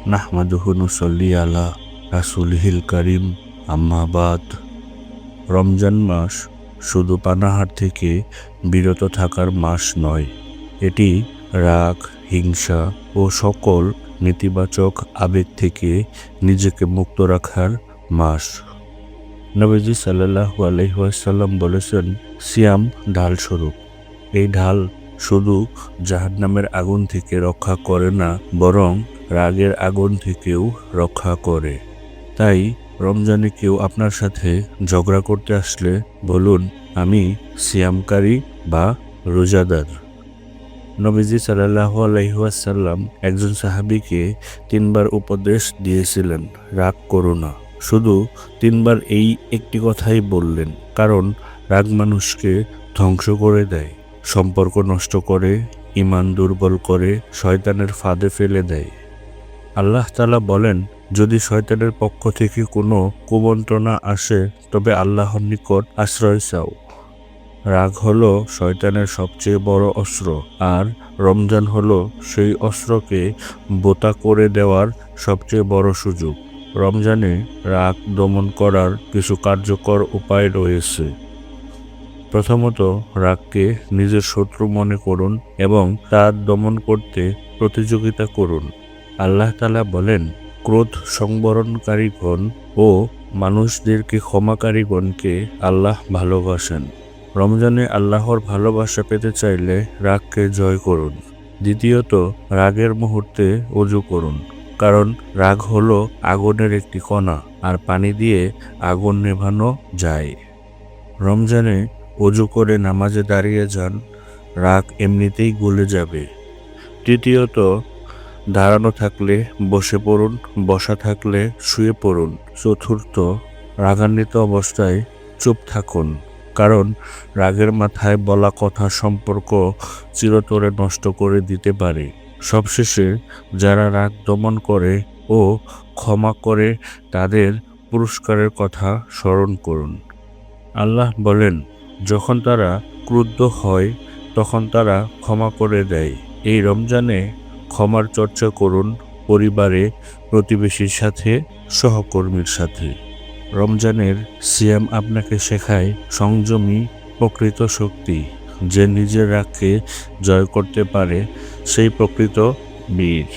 নাহমাদুহু নুসাল্লি আলা রাসূলিহিল কারীম, আম্মা বাদ। রমজান মাস শুধু পানাহার থেকে বিরত থাকার মাস নয়, এটি রাগ, হিংসা ও সকল নেতিবাচক আবেগ থেকে নিজেকে মুক্ত রাখার মাস। নবীজি সাল্লাল্লাহু আলাইহি ওয়াসাল্লাম বলেছেন, সিয়াম ঢাল স্বরূপ। এই ঢাল শুধু জাহান্নামের আগুন থেকে রক্ষা করে না, বরং রাগের আগুন থেকেও রক্ষা করে। তাই রমজানে কেউ আপনার সাথে ঝগড়া করতে আসলে বলুন, আমি সিয়ামকারী বা রোজাদার। নবীজি সাল্লাল্লাহু আলাইহি ওয়াসাল্লাম একজন সাহাবীকে 3 বার উপদেশ দিয়েছিলেন, রাগ করো না। শুধু 3 বার এই একটি কথাই বললেন, কারণ রাগ মানুষকে ধ্বংস করে দেয়, সম্পর্ক নষ্ট করে, ঈমান দুর্বল করে, শয়তানের ফাঁদে ফেলে দেয়। আল্লাহ তাআলা বলেন, যদি শয়তানের পক্ষ থেকে কোনো কুমন্ত্রণা আসে তবে আল্লাহর নিকট আশ্রয় চাও। রাগ হলো শয়তানের সবচেয়ে বড় অস্ত্র, আর রমজান হলো সেই অস্ত্রকে বোতা করে দেওয়ার সবচেয়ে বড় সুযোগ। রমজানে রাগ দমন করার কিছু কার্যকর উপায় রয়েছে। প্রথমত, রাগকে নিজের শত্রু মনে করুন এবং তা দমন করতে প্রতিযোগিতা করুন। আল্লাহ তাআলা বলেন, ক্রোধ সংবরণকারীগণ ও মানুষদেরকে ক্ষমাকারীগণকে আল্লাহ ভালোবাসেন। রমজানে আল্লাহর ভালোবাসা পেতে চাইলে রাগকে জয় করুন। দ্বিতীয়ত, রাগের মুহূর্তে ওযু করুন, কারণ রাগ হলো আগুনের একটি কণা, আর পানি দিয়ে আগুন নেভানো যায়। রমজানে ওযু করে নামাজে দাঁড়িয়ে যান, রাগ এমনিতেই গলে যাবে। তৃতীয়ত, দাঁড়ানো থাকলে বসে পড়ুন, বসা থাকলে শুয়ে পড়ুন। চতুর্থ, রাগান্বিত অবস্থায় চুপ থাকুন, কারণ রাগের মাথায় বলা কথা সম্পর্ক চিরতরে নষ্ট করে দিতে পারে। সবশেষে, যারা রাগ দমন করে ও ক্ষমা করে তাদের পুরস্কারের কথা স্মরণ করুন। আল্লাহ বলেন, যখন তারা ক্রুদ্ধ হয় তখন তারা ক্ষমা করে দেয়। এই রমজানে ক্ষমার চর্চা করুন, পরিবারে, প্রতিবেশীর সাথে, সহকর্মীর সাথে। রমজানের সিয়াম আপনাকে শেখায় সংযমী প্রকৃত শক্তি। যে নিজের রাগকে জয় করতে পারে সেই প্রকৃত বীর।